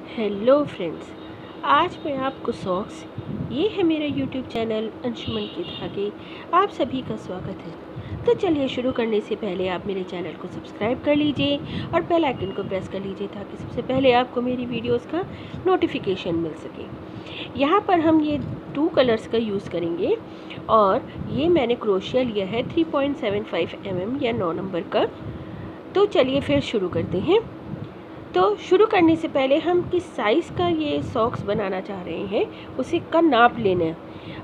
Hello friends, आज मैं आपको सॉक्स, ये है मेरा यूट्यूब चैनल अंशुमन के धागे। आप सभी का स्वागत है। तो चलिए शुरू करने से पहले आप मेरे चैनल को सब्सक्राइब कर लीजिए और बेल आइकन को प्रेस कर लीजिए ताकि सबसे पहले आपको मेरी वीडियोस का नोटिफिकेशन मिल सके। यहाँ पर हम ये 2 कलर्स का यूज़ करेंगे और ये मैंने क्रोशिया लिया है 3.75 mm या 9 नंबर का। तो चलिए फिर शुरू करते हैं। तो शुरू करने से पहले हम किस साइज़ का ये सॉक्स बनाना चाह रहे हैं उसे का नाप लेना है।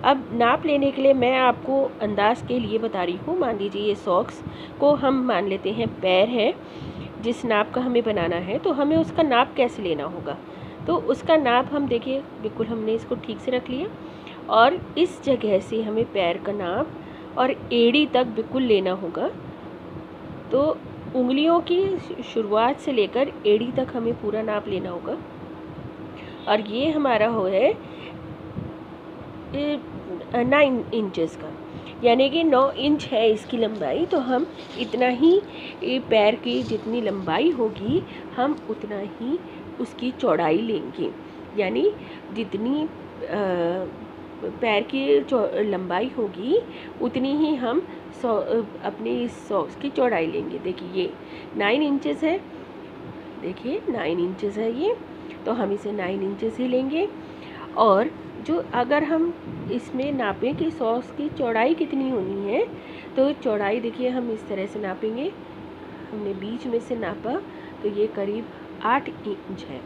अब नाप लेने के लिए मैं आपको अंदाज़ के लिए बता रही हूँ। मान लीजिए ये सॉक्स को हम मान लेते हैं पैर है, जिस नाप का हमें बनाना है तो हमें उसका नाप कैसे लेना होगा। तो उसका नाप हम देखिए, बिल्कुल हमने इसको ठीक से रख लिया और इस जगह से हमें पैर का नाप और एड़ी तक बिल्कुल लेना होगा। तो उंगलियों की शुरुआत से लेकर एड़ी तक हमें पूरा नाप लेना होगा और ये हमारा हो है 9 इंचेस का, यानी कि 9 इंच है इसकी लंबाई। तो हम इतना ही पैर की जितनी लंबाई होगी हम उतना ही उसकी चौड़ाई लेंगे, यानी जितनी पैर की लंबाई होगी उतनी ही हम अपनी इस सॉक्स की चौड़ाई लेंगे। देखिए ये 9 इंचेस है, देखिए 9 इंचेस है ये, तो हम इसे 9 इंचेस ही लेंगे। और जो अगर हम इसमें नापें कि सॉक्स की चौड़ाई कितनी होनी है, तो चौड़ाई देखिए हम इस तरह से नापेंगे। हमने बीच में से नापा तो ये करीब 8 इंच है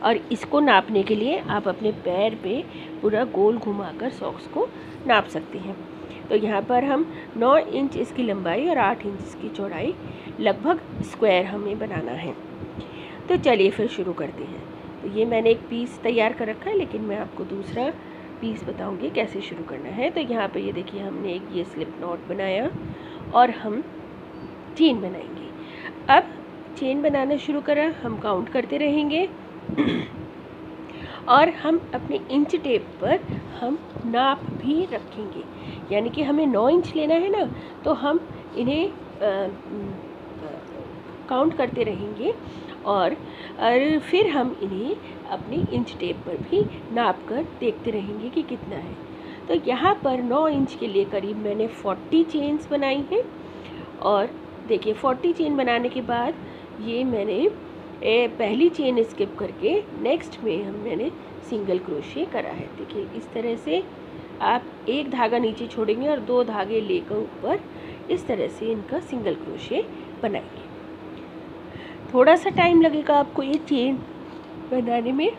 और इसको नापने के लिए आप अपने पैर पे पूरा गोल घुमाकर सॉक्स को नाप सकते हैं। तो यहाँ पर हम 9 इंच इसकी लंबाई और 8 इंच इसकी चौड़ाई लगभग स्क्वायर हमें बनाना है। तो चलिए फिर शुरू करते हैं। तो ये मैंने एक पीस तैयार कर रखा है, लेकिन मैं आपको दूसरा पीस बताऊंगी कैसे शुरू करना है। तो यहाँ पर ये देखिए हमने एक ये स्लिप नॉट बनाया और हम चेन बनाएंगे। अब चेन बनाना शुरू करा, हम काउंट करते रहेंगे और हम अपने इंच टेप पर हम नाप भी रखेंगे, यानी कि हमें 9 इंच लेना है ना, तो हम इन्हें काउंट करते रहेंगे और फिर हम इन्हें अपनी इंच टेप पर भी नाप कर देखते रहेंगे कि कितना है। तो यहाँ पर 9 इंच के लिए करीब मैंने 40 चेन्स बनाई हैं और देखिए 40 चेन बनाने के बाद ये मैंने पहली चेन स्किप करके नेक्स्ट में मैंने सिंगल क्रोशे करा है। देखिए इस तरह से आप एक धागा नीचे छोड़ेंगे और 2 धागे लेकर ऊपर इस तरह से इनका सिंगल क्रोशे बनाएंगे। थोड़ा सा टाइम लगेगा आपको ये चेन बनाने में,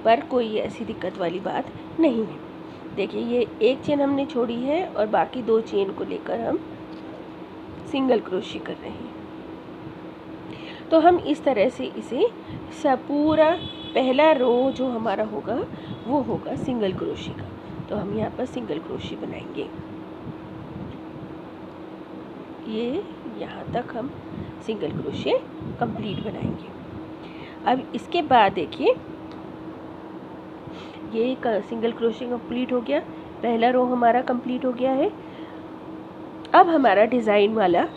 पर कोई ऐसी दिक्कत वाली बात नहीं है। देखिए ये एक चेन हमने छोड़ी है और बाकी 2 चेन को लेकर हम सिंगल क्रोशे कर रहे हैं। तो हम इस तरह से इसे पूरा पहला रो जो हमारा होगा वो होगा सिंगल क्रोशे का। तो हम यहाँ पर सिंगल क्रोशे बनाएंगे। ये यहाँ तक हम सिंगल क्रोशे कंप्लीट बनाएंगे। अब इसके बाद देखिए ये सिंगल क्रोशे कंप्लीट हो गया, पहला रो हमारा कंप्लीट हो गया है। अब हमारा डिज़ाइन वाला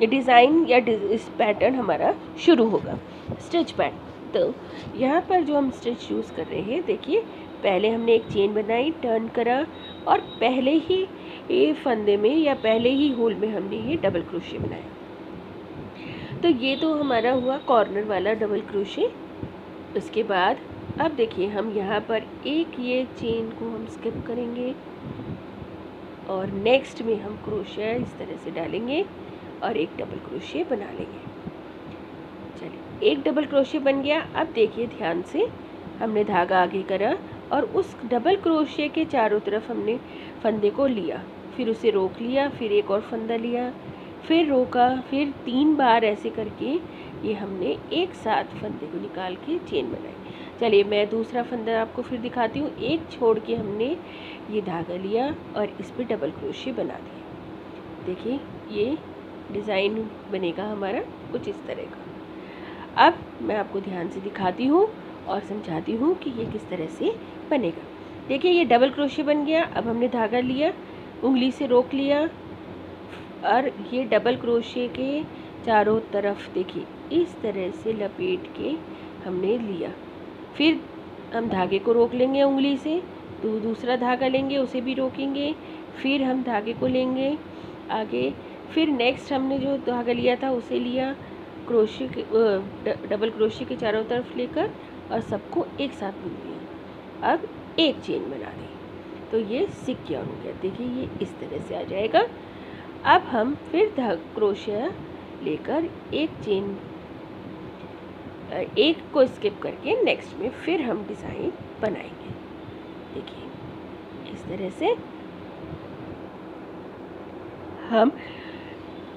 डिज़ाइन या इस पैटर्न हमारा शुरू होगा, स्टिच पैटर्न। तो यहाँ पर जो हम स्टिच यूज़ कर रहे हैं, देखिए पहले हमने एक चेन बनाई, टर्न करा और पहले ही ये फंदे में या पहले ही होल में हमने ये डबल क्रोशे बनाया। तो ये तो हमारा हुआ कॉर्नर वाला डबल क्रोशे। उसके बाद अब देखिए हम यहाँ पर एक ये चेन को हम स्किप करेंगे और नेक्स्ट में हम क्रोशिया इस तरह से डालेंगे और एक डबल क्रोशे बना लेंगे। चलिए एक डबल क्रोशे बन गया। अब देखिए ध्यान से हमने धागा आगे करा और उस डबल क्रोशे के चारों तरफ हमने फंदे को लिया, फिर उसे रोक लिया, फिर एक और फंदा लिया, फिर रोका, फिर 3 बार ऐसे करके ये हमने एक साथ फंदे को निकाल के चेन बनाई। चलिए मैं दूसरा फंदा आपको फिर दिखाती हूँ। एक छोड़ के हमने ये धागा लिया और इस पर डबल क्रोशे बना दिया। देखिए ये डिज़ाइन बनेगा हमारा कुछ इस तरह का। अब मैं आपको ध्यान से दिखाती हूँ और समझाती हूँ कि ये किस तरह से बनेगा। देखिए ये डबल क्रोशे बन गया। अब हमने धागा लिया, उंगली से रोक लिया और ये डबल क्रोशे के चारों तरफ देखिए इस तरह से लपेट के हमने लिया। फिर हम धागे को रोक लेंगे उंगली से, तो दूसरा धागा लेंगे उसे भी रोकेंगे, फिर हम धागे को लेंगे आगे, फिर नेक्स्ट हमने जो धागा लिया था उसे लिया, क्रोशे के डबल क्रोशे के चारों तरफ लेकर और सबको एक साथ बुन दिया। अब एक चेन बना दी तो ये सिक्योर हो गया। देखिए ये इस तरह से आ जाएगा। अब हम फिर क्रोशिया लेकर एक चेन, एक को स्किप करके नेक्स्ट में फिर हम डिज़ाइन बनाएंगे। देखिए इस तरह से हम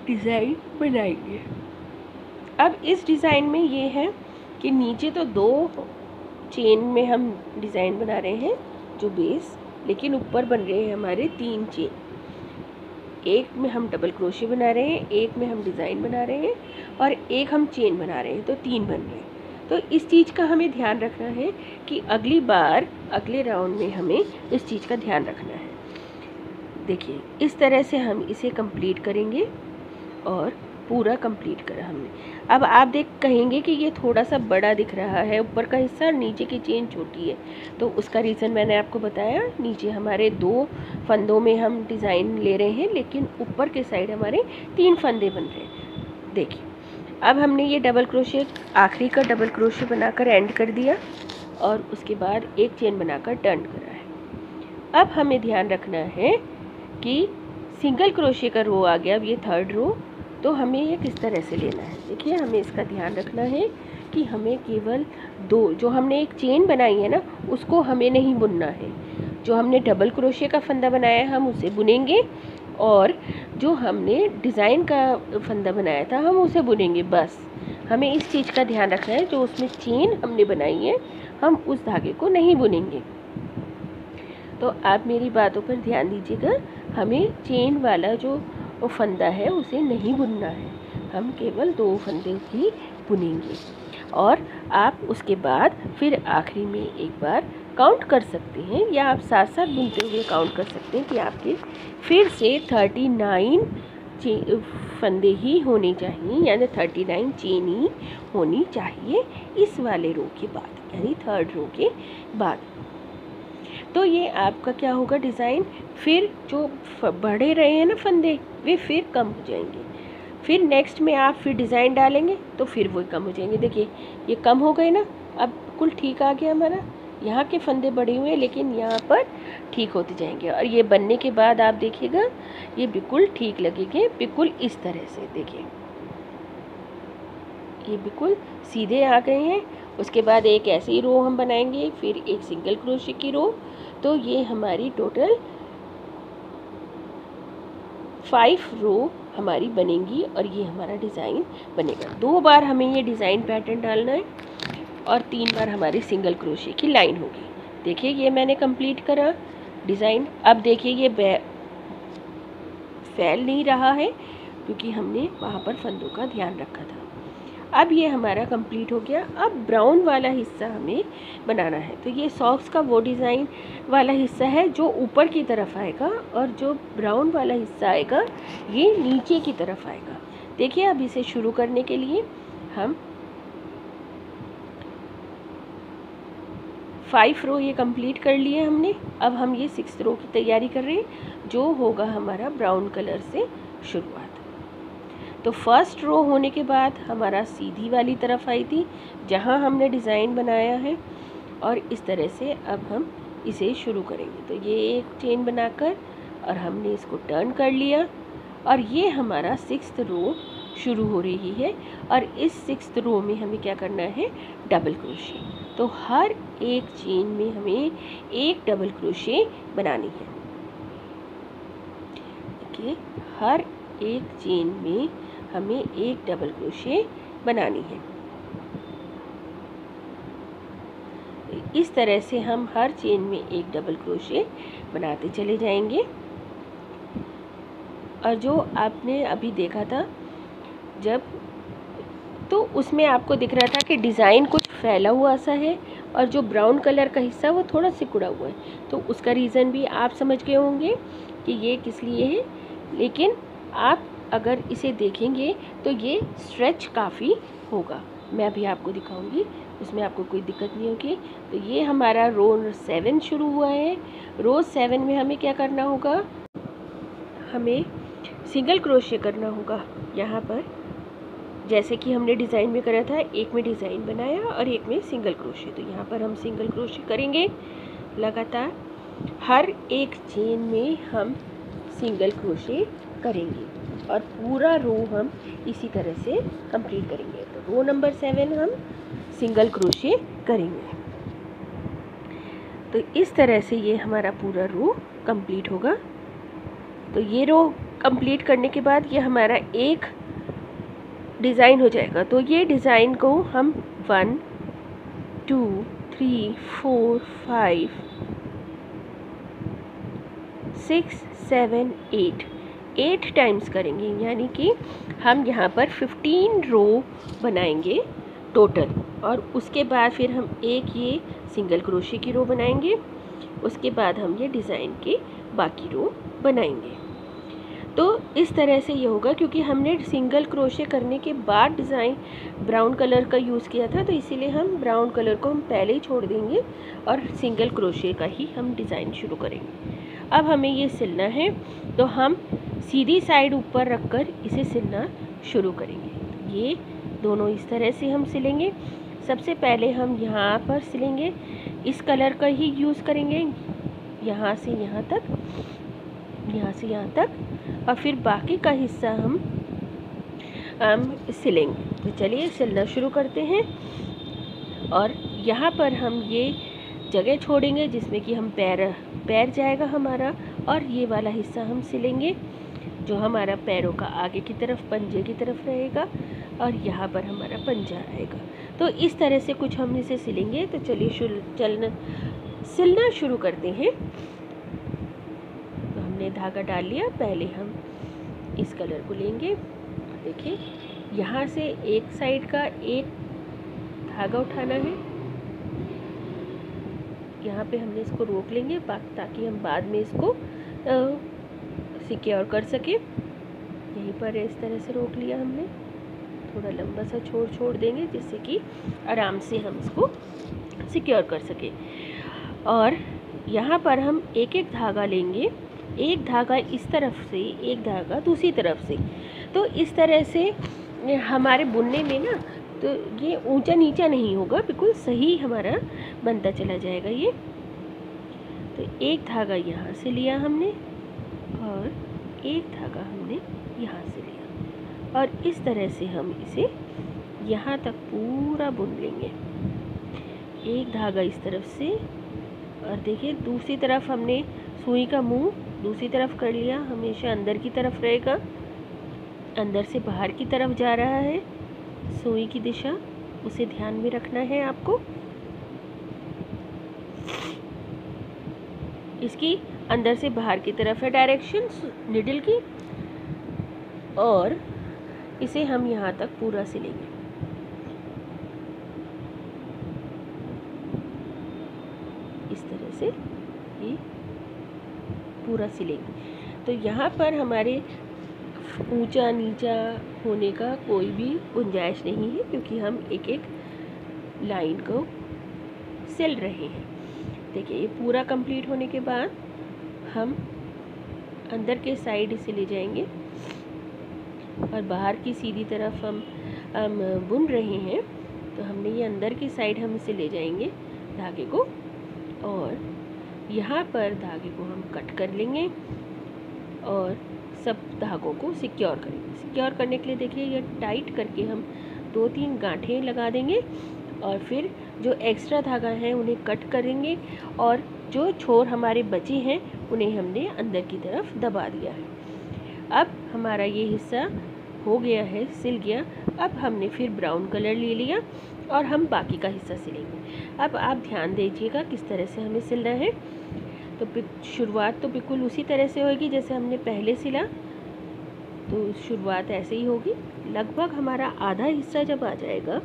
डिज़ाइन बनाएंगे। अब इस डिज़ाइन में ये है कि नीचे तो 2 चेन में हम डिज़ाइन बना रहे हैं जो बेस, लेकिन ऊपर बन रहे हैं हमारे 3 चेन। एक में हम डबल क्रोशे बना रहे हैं, एक में हम डिज़ाइन बना रहे हैं और एक हम चेन बना रहे हैं, तो 3 बन रहे हैं। तो इस चीज़ का हमें ध्यान रखना है कि अगली बार अगले राउंड में हमें इस चीज़ का ध्यान रखना है। देखिए इस तरह से हम इसे कंप्लीट करेंगे और पूरा कंप्लीट करा हमने। अब आप कहेंगे कि ये थोड़ा सा बड़ा दिख रहा है ऊपर का हिस्सा, नीचे की चेन छोटी है, तो उसका रीज़न मैंने आपको बताया। नीचे हमारे 2 फंदों में हम डिज़ाइन ले रहे हैं, लेकिन ऊपर के साइड हमारे 3 फंदे बन रहे हैं। देखिए अब हमने ये डबल क्रोशे, आखिरी का डबल क्रोशे बनाकर एंड कर दिया और उसके बाद एक चेन बनाकर टर्न करा है। अब हमें ध्यान रखना है कि सिंगल क्रोशे का रो आ गया, अब ये 3rd रो, तो हमें ये किस तरह से लेना है। देखिए हमें इसका ध्यान रखना है कि हमें केवल 2, जो हमने एक चेन बनाई है ना उसको हमें नहीं बुनना है। जो हमने डबल क्रोशे का फंदा बनाया है हम उसे बुनेंगे, और जो हमने डिज़ाइन का फंदा बनाया था हम उसे बुनेंगे। बस हमें इस चीज़ का ध्यान रखना है, जो उसमें चेन हमने बनाई है हम उस धागे को नहीं बुनेंगे। तो आप मेरी बातों पर ध्यान दीजिएगा, हमें चेन वाला जो फंदा है उसे नहीं बुनना है, हम केवल 2 फंदे ही बुनेंगे। और आप उसके बाद फिर आखिरी में एक बार काउंट कर सकते हैं, या आप साथ साथ बुनते हुए काउंट कर सकते हैं कि आपके फिर से 39 फंदे ही होने चाहिए, यानी 39 चेन ही होनी चाहिए इस वाले रो के बाद, यानी 3rd रो के बाद। तो ये आपका क्या होगा डिज़ाइन, फिर जो बढ़े रहे हैं ना फंदे वे फिर कम हो जाएंगे। फिर नेक्स्ट में आप फिर डिज़ाइन डालेंगे तो फिर वो कम हो जाएंगे। देखिए ये कम हो गए ना, अब बिल्कुल ठीक आ गया हमारा। यहाँ के फंदे बढ़े हुए हैं लेकिन यहाँ पर ठीक होते जाएंगे, और ये बनने के बाद आप देखिएगा ये बिल्कुल ठीक लगेंगे, बिल्कुल इस तरह से। देखिए ये बिल्कुल सीधे आ गए हैं। उसके बाद एक ऐसे ही रो हम बनाएंगे, फिर एक सिंगल क्रोशे की रो, तो ये हमारी टोटल 5 रो हमारी बनेंगी और ये हमारा डिज़ाइन बनेगा। 2 बार हमें ये डिज़ाइन पैटर्न डालना है और 3 बार हमारी सिंगल क्रोशे की लाइन होगी। देखिए ये मैंने कंप्लीट करा डिज़ाइन। अब देखिए ये फैल नहीं रहा है क्योंकि हमने वहाँ पर फंदों का ध्यान रखा था। अब ये हमारा कंप्लीट हो गया। अब ब्राउन वाला हिस्सा हमें बनाना है, तो ये सॉक्स का वो डिज़ाइन वाला हिस्सा है जो ऊपर की तरफ आएगा, और जो ब्राउन वाला हिस्सा आएगा ये नीचे की तरफ आएगा। देखिए अब इसे शुरू करने के लिए हम 5 रो ये कंप्लीट कर लिए हमने। अब हम ये 6th रो की तैयारी कर रहे हैं, जो होगा हमारा ब्राउन कलर से शुरुआत। तो 1st रो होने के बाद हमारा सीधी वाली तरफ आई थी जहाँ हमने डिज़ाइन बनाया है, और इस तरह से अब हम इसे शुरू करेंगे। तो ये एक चेन बनाकर और हमने इसको टर्न कर लिया, और ये हमारा 6th रो शुरू हो रही है। और इस 6th रो में हमें क्या करना है, डबल क्रोशे। तो हर एक चेन में हमें एक डबल क्रोशे बनानी है। देखिए हर एक चेन में हमें एक डबल क्रोशे बनानी है। इस तरह से हम हर चेन में एक डबल क्रोशे बनाते चले जाएंगे। और जो आपने अभी देखा था जब, तो उसमें आपको दिख रहा था कि डिज़ाइन कुछ फैला हुआ सा है और जो ब्राउन कलर का हिस्सा वो थोड़ा सिकुड़ा हुआ है। तो उसका रीज़न भी आप समझ गए होंगे कि ये किस लिए है। लेकिन आप अगर इसे देखेंगे तो ये स्ट्रेच काफ़ी होगा। मैं अभी आपको दिखाऊंगी, उसमें आपको कोई दिक्कत नहीं होगी। तो ये हमारा रो 7 शुरू हुआ है। रो 7 में हमें क्या करना होगा, हमें सिंगल क्रोशे करना होगा। यहाँ पर जैसे कि हमने डिज़ाइन में करा था, एक में डिज़ाइन बनाया और एक में सिंगल क्रोशे। तो यहाँ पर हम सिंगल क्रोशे करेंगे लगातार, हर एक चेन में हम सिंगल क्रोशे करेंगे और पूरा रो हम इसी तरह से कंप्लीट करेंगे। तो रो नंबर 7 हम सिंगल क्रोशे करेंगे। तो इस तरह से ये हमारा पूरा रो कंप्लीट होगा। तो ये रो कंप्लीट करने के बाद ये हमारा एक डिज़ाइन हो जाएगा। तो ये डिज़ाइन को हम 1 2 3 4 5 6 7 8 टाइम्स करेंगे, यानी कि हम यहाँ पर 15 रो बनाएंगे टोटल। और उसके बाद फिर हम एक ये सिंगल क्रोशे की रो बनाएंगे, उसके बाद हम ये डिज़ाइन के बाकी रो बनाएंगे। तो इस तरह से ये होगा, क्योंकि हमने सिंगल क्रोशे करने के बाद डिज़ाइन ब्राउन कलर का यूज़ किया था, तो इसीलिए हम ब्राउन कलर को हम पहले ही छोड़ देंगे और सिंगल क्रोशे का ही हम डिज़ाइन शुरू करेंगे। अब हमें ये सिलना है, तो हम सीधी साइड ऊपर रखकर इसे सिलना शुरू करेंगे। ये दोनों इस तरह से हम सिलेंगे। सबसे पहले हम यहाँ पर सिलेंगे, इस कलर का ही यूज़ करेंगे, यहाँ से यहाँ तक, यहाँ से यहाँ तक, और फिर बाकी का हिस्सा हम सिलेंगे। तो चलिए सिलना शुरू करते हैं। और यहाँ पर हम ये जगह छोड़ेंगे जिसमें कि हम पैर जाएगा हमारा, और ये वाला हिस्सा हम सिलेंगे जो हमारा पैरों का आगे की तरफ पंजे की तरफ रहेगा, और यहाँ पर हमारा पंजा आएगा। तो इस तरह से कुछ हम इसे सिलेंगे। तो चलिए सिलना शुरू करते हैं। तो हमने धागा डाल लिया। पहले हम इस कलर को लेंगे, देखिए यहाँ से एक साइड का एक धागा उठाना है, यहाँ पे हमने इसको रोक लेंगे ताकि हम बाद में इसको सिक्योर कर सके। यहीं पर इस तरह से रोक लिया हमने, थोड़ा लंबा सा छोड़ देंगे जिससे कि आराम से हम इसको सिक्योर कर सके। और यहाँ पर हम एक एक धागा लेंगे, एक धागा इस तरफ से, एक धागा दूसरी तरफ से। तो इस तरह से हमारे बुनने में ना, तो ये ऊंचा नीचा नहीं होगा, बिल्कुल सही हमारा बनता चला जाएगा ये। तो एक धागा यहाँ से लिया हमने और एक धागा हमने यहाँ से लिया, और इस तरह से हम इसे यहाँ तक पूरा बुन लेंगे। एक धागा इस तरफ से, और देखिए दूसरी तरफ हमने सुई का मुंह दूसरी तरफ कर लिया, हमेशा अंदर की तरफ रहेगा, अंदर से बाहर की तरफ जा रहा है सुई की दिशा, उसे ध्यान में रखना है आपको। इसकी अंदर से बाहर की तरफ है डायरेक्शन निडल की, और इसे हम यहाँ तक पूरा सिलेंगे। इस तरह से ये पूरा सिलेंगे। तो यहाँ पर हमारे ऊंचा नीचा होने का कोई भी गुंजाइश नहीं है, क्योंकि हम एक एक लाइन को सिल रहे हैं। देखिए ये पूरा कंप्लीट होने के बाद हम अंदर के साइड इसे ले जाएंगे और बाहर की सीधी तरफ हम बुन रहे हैं। तो हमने ये अंदर की साइड हम इसे ले जाएंगे धागे को, और यहाँ पर धागे को हम कट कर लेंगे और सब धागों को सिक्योर करेंगे। सिक्योर करने के लिए देखिए ये टाइट करके हम 2-3 गांठें लगा देंगे, और फिर जो एक्स्ट्रा धागा है उन्हें कट करेंगे, और जो छोर हमारे बचे हैं उन्हें हमने अंदर की तरफ दबा दिया है। अब हमारा ये हिस्सा हो गया है, सिल गया। अब हमने फिर ब्राउन कलर ले लिया और हम बाकी का हिस्सा सिलेंगे। अब आप ध्यान दीजिएगा किस तरह से हमें सिलना है। तो शुरुआत तो बिल्कुल उसी तरह से होगी जैसे हमने पहले सिला, तो शुरुआत ऐसे ही होगी। लगभग हमारा आधा हिस्सा जब आ जाएगा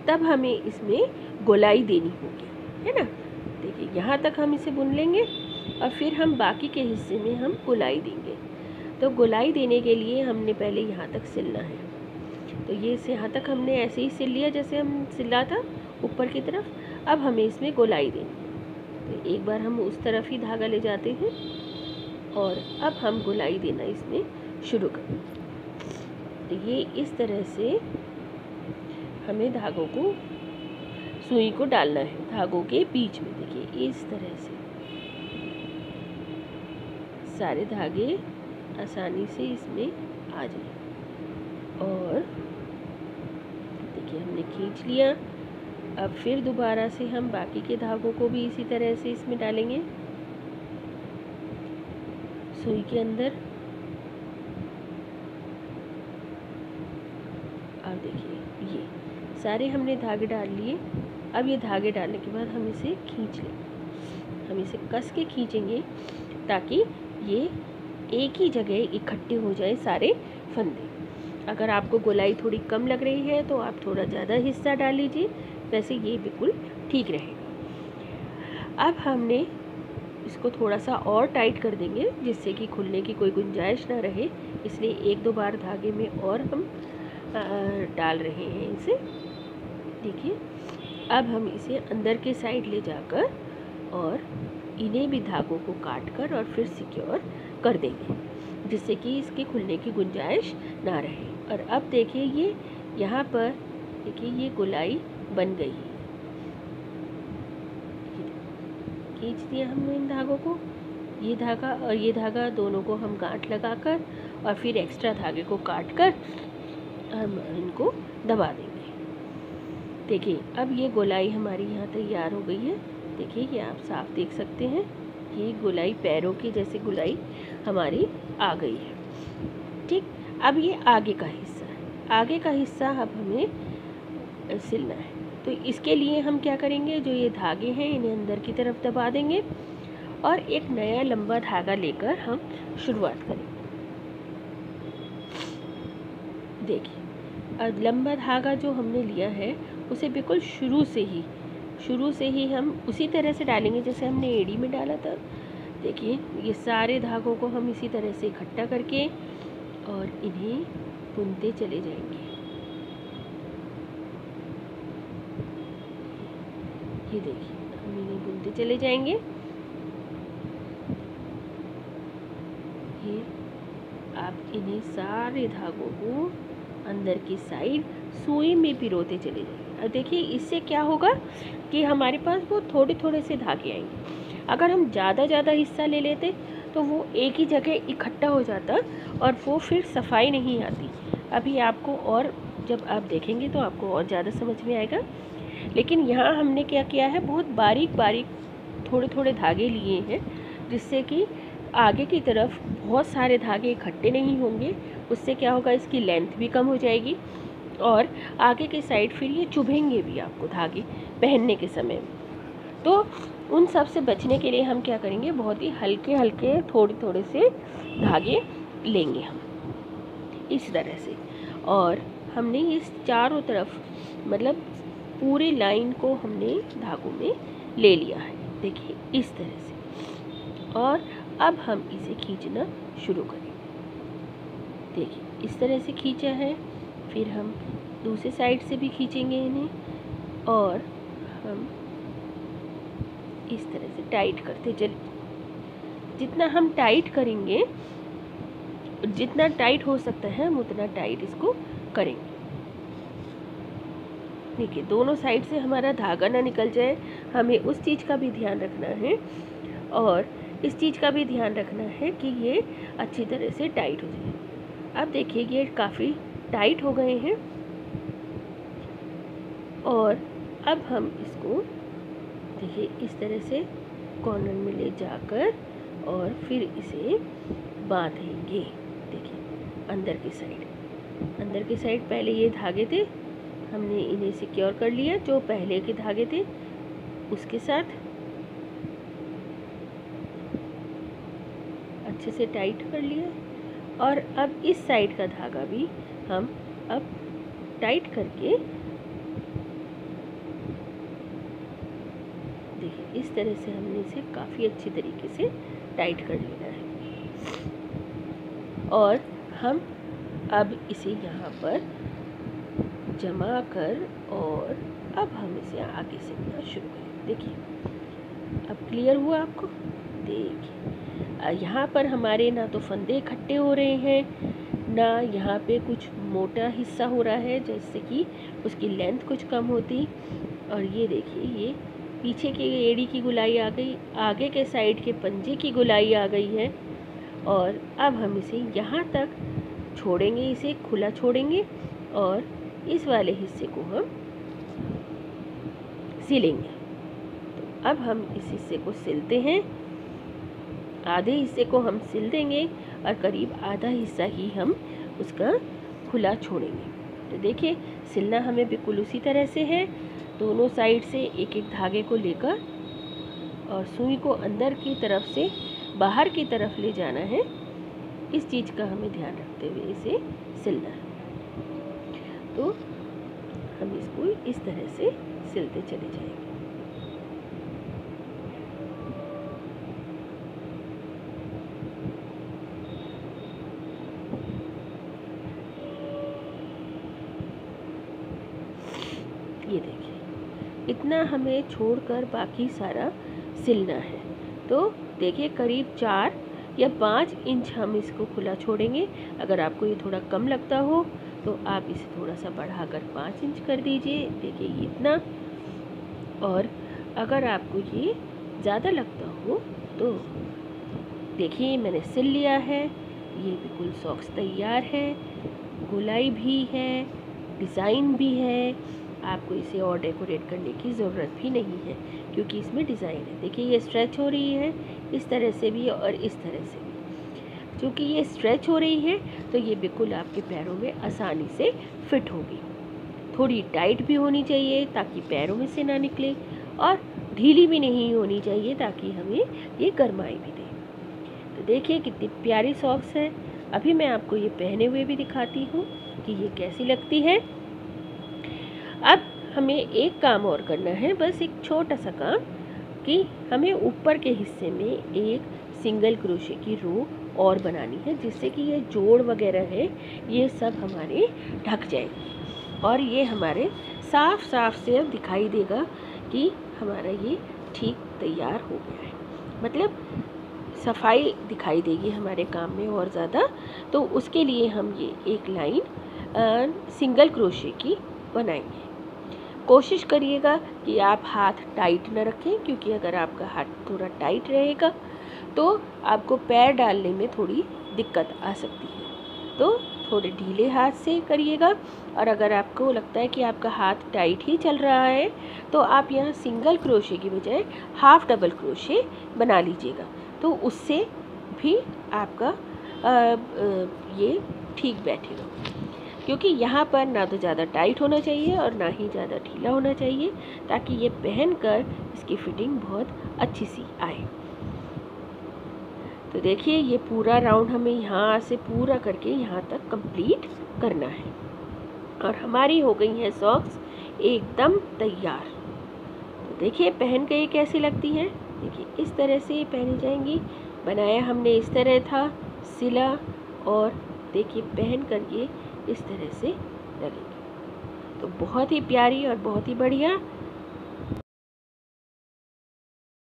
तब हमें इसमें गोलाई देनी होगी, है ना। देखिए यहाँ तक हम इसे बुन लेंगे और फिर हम बाकी के हिस्से में हम गोलाई देंगे। तो गोलाई देने के लिए हमने पहले यहाँ तक सिलना है। तो ये से यहाँ तक हमने ऐसे ही सिल लिया जैसे हम सिला था ऊपर की तरफ। अब हमें इसमें गोलाई देनी है। तो एक बार हम उस तरफ ही धागा ले जाते हैं और अब हम गोलाई देना इसमें शुरू करें। तो ये इस तरह से हमें धागों को, सुई को डालना है धागों के बीच में। देखिए इस तरह से सारे धागे आसानी से इसमें आ जाए। और देखिए हमने खींच लिया। अब फिर दोबारा से हम बाकी के धागों को भी इसी तरह से इसमें डालेंगे सुई के अंदर। और देखिए ये सारे हमने धागे डाल लिए। अब ये धागे डालने के बाद हम इसे खींच लेंगे। हम इसे कस के खींचेंगे ताकि ये एक ही जगह इकट्ठे हो जाए सारे फंदे। अगर आपको गोलाई थोड़ी कम लग रही है तो आप थोड़ा ज़्यादा हिस्सा डाल लीजिए, वैसे ये बिल्कुल ठीक रहेगा। अब हमने इसको थोड़ा सा और टाइट कर देंगे जिससे कि खुलने की कोई गुंजाइश ना रहे, इसलिए एक दो बार धागे में और हम डाल रहे हैं इसे। देखिए अब हम इसे अंदर के साइड ले जाकर और इन्हें भी धागों को काट कर और फिर सिक्योर कर देंगे जिससे कि इसके खुलने की गुंजाइश ना रहे। और अब देखिए ये यहाँ पर देखिए ये गोलाई बन गई है। खींच दिया हमने इन धागों को, ये धागा और ये धागा दोनों को हम गांठ लगाकर और फिर एक्स्ट्रा धागे को काट कर हम इनको दबा देंगे। देखिए अब ये गोलाई हमारी यहाँ तैयार हो गई है। देखिए ये आप साफ देख सकते हैं, ये गोलाई पैरों की जैसे गोलाई हमारी आ गई है। ठीक, अब ये आगे का हिस्सा है। आगे का हिस्सा अब हमें सिलना है। तो इसके लिए हम क्या करेंगे, जो ये धागे हैं इन्हें अंदर की तरफ दबा देंगे और एक नया लंबा धागा लेकर हम शुरुआत करेंगे। देखिए लंबा धागा जो हमने लिया है उसे बिल्कुल शुरू से ही हम उसी तरह से डालेंगे जैसे हमने एड़ी में डाला था। देखिए ये सारे धागों को हम इसी तरह से इकट्ठा करके और इन्हें बुनते चले जाएंगे। ये देखिए हम इन्हें बुनते चले जाएंगे। ये आप इन्हें सारे धागों को अंदर की साइड सुई में पिरोते चले जाएंगे। और देखिए इससे क्या होगा कि हमारे पास वो थोड़े थोड़े से धागे आएंगे। अगर हम ज़्यादा हिस्सा ले लेते तो वो एक ही जगह इकट्ठा हो जाता और वो फिर सफाई नहीं आती। अभी आपको और जब आप देखेंगे तो आपको और ज़्यादा समझ में आएगा। लेकिन यहाँ हमने क्या किया है, बहुत बारीक थोड़े धागे लिए हैं जिससे कि आगे की तरफ बहुत सारे धागे इकट्ठे नहीं होंगे। उससे क्या होगा, इसकी लेंथ भी कम हो जाएगी और आगे की साइड फिर ये चुभेंगे भी आपको धागे पहनने के समय। तो उन सब से बचने के लिए हम क्या करेंगे, बहुत ही हल्के थोड़े से धागे लेंगे हम इस तरह से। और हमने इस चारों तरफ मतलब पूरी लाइन को हमने धागों में ले लिया है। देखिए इस तरह से। और अब हम इसे खींचना शुरू करेंगे। देखिए इस तरह से खींचा है, फिर हम दूसरे साइड से भी खींचेंगे इन्हें और हम इस तरह से टाइट करते चलें। जितना हम टाइट करेंगे, जितना टाइट हो सकता है हम उतना टाइट इसको करेंगे। देखिए दोनों साइड से हमारा धागा ना निकल जाए, हमें उस चीज़ का भी ध्यान रखना है और इस चीज़ का भी ध्यान रखना है कि ये अच्छी तरह से टाइट हो जाए। अब देखिए ये काफ़ी टाइट हो गए हैं और अब हम इसको देखिए इस तरह से कॉर्नर में ले जाकर और फिर इसे बांधेंगे। देखिए अंदर की साइड पहले ये धागे थे, हमने इन्हें सिक्योर कर लिया जो पहले के धागे थे उसके साथ अच्छे से टाइट कर लिया। और अब इस साइड का धागा भी हम अब टाइट करके देखिए इस तरह से हमने इसे काफ़ी अच्छी तरीके से टाइट कर लेना है। और हम अब इसे यहाँ पर जमा कर और अब हम इसे आगे सिलना शुरू करें। देखिए अब क्लियर हुआ आपको। देखिए यहाँ पर हमारे ना तो फंदे इकट्ठे हो रहे हैं, ना यहाँ पे कुछ मोटा हिस्सा हो रहा है जिससे कि उसकी लेंथ कुछ कम होती। और ये देखिए ये पीछे की एड़ी की गुलाई आ गई, आगे के साइड के पंजे की गुलाई आ गई है। और अब हम इसे यहाँ तक छोड़ेंगे, इसे खुला छोड़ेंगे और इस वाले हिस्से को हम सिलेंगे। तो अब हम इस हिस्से को सिलते हैं, आधे हिस्से को हम सिल देंगे और करीब आधा हिस्सा ही हम उसका खुला छोड़ेंगे। तो देखिए सिलना हमें बिल्कुल उसी तरह से है, दोनों साइड से एक एक धागे को लेकर और सुई को अंदर की तरफ से बाहर की तरफ ले जाना है। इस चीज़ का हमें ध्यान रखते हुए इसे सिलना है। तो हम इसको इस तरह से सिलते चले जाएंगे। ये देखिए इतना हमें छोड़कर बाकी सारा सिलना है। तो देखिए करीब 4 या 5 इंच हम इसको खुला छोड़ेंगे। अगर आपको ये थोड़ा कम लगता हो तो आप इसे थोड़ा सा बढ़ाकर 5 इंच कर दीजिए। देखिए इतना। और अगर आपको ये ज़्यादा लगता हो तो देखिए मैंने सिल लिया है, ये बिल्कुल सॉक्स तैयार है, गोलाई भी है, डिज़ाइन भी है। आपको इसे और डेकोरेट करने की ज़रूरत भी नहीं है क्योंकि इसमें डिज़ाइन है। देखिए ये स्ट्रेच हो रही है इस तरह से भी और इस तरह से भी। क्योंकि ये स्ट्रेच हो रही है तो ये बिल्कुल आपके पैरों में आसानी से फिट होगी। थोड़ी टाइट भी होनी चाहिए ताकि पैरों में से ना निकले, और ढीली भी नहीं होनी चाहिए ताकि हमें ये गरमाई भी दे। तो देखिए कितनी प्यारी सॉक्स है। अभी मैं आपको ये पहने हुए भी दिखाती हूँ कि ये कैसी लगती है। अब हमें एक काम और करना है, बस एक छोटा सा काम, कि हमें ऊपर के हिस्से में एक सिंगल क्रोशे की रो और बनानी है जिससे कि ये जोड़ वगैरह है ये सब हमारे ढक जाएंगे और ये हमारे साफ साफ से अब दिखाई देगा कि हमारा ये ठीक तैयार हो गया है। मतलब सफाई दिखाई देगी हमारे काम में और ज़्यादा। तो उसके लिए हम ये एक लाइन सिंगल क्रोशे की बनाएंगे। कोशिश करिएगा कि आप हाथ टाइट न रखें, क्योंकि अगर आपका हाथ थोड़ा टाइट रहेगा तो आपको पैर डालने में थोड़ी दिक्कत आ सकती है। तो थोड़े ढीले हाथ से करिएगा। और अगर आपको लगता है कि आपका हाथ टाइट ही चल रहा है तो आप यहाँ सिंगल क्रोशे की बजाय हाफ डबल क्रोशे बना लीजिएगा, तो उससे भी आपका ये ठीक बैठेगा। क्योंकि यहाँ पर ना तो ज़्यादा टाइट होना चाहिए और ना ही ज़्यादा ढीला होना चाहिए, ताकि ये पहनकर इसकी फिटिंग बहुत अच्छी सी आए। तो देखिए ये पूरा राउंड हमें यहाँ से पूरा करके यहाँ तक कंप्लीट करना है और हमारी हो गई है सॉक्स एकदम तैयार। तो देखिए पहन के ये कैसी लगती हैं। देखिए इस तरह से ये पहनी जाएंगी। बनाया हमने इस तरह था, सिला, और देखिए पहन कर ये इस तरह से लगेगी। तो बहुत ही प्यारी और बहुत ही बढ़िया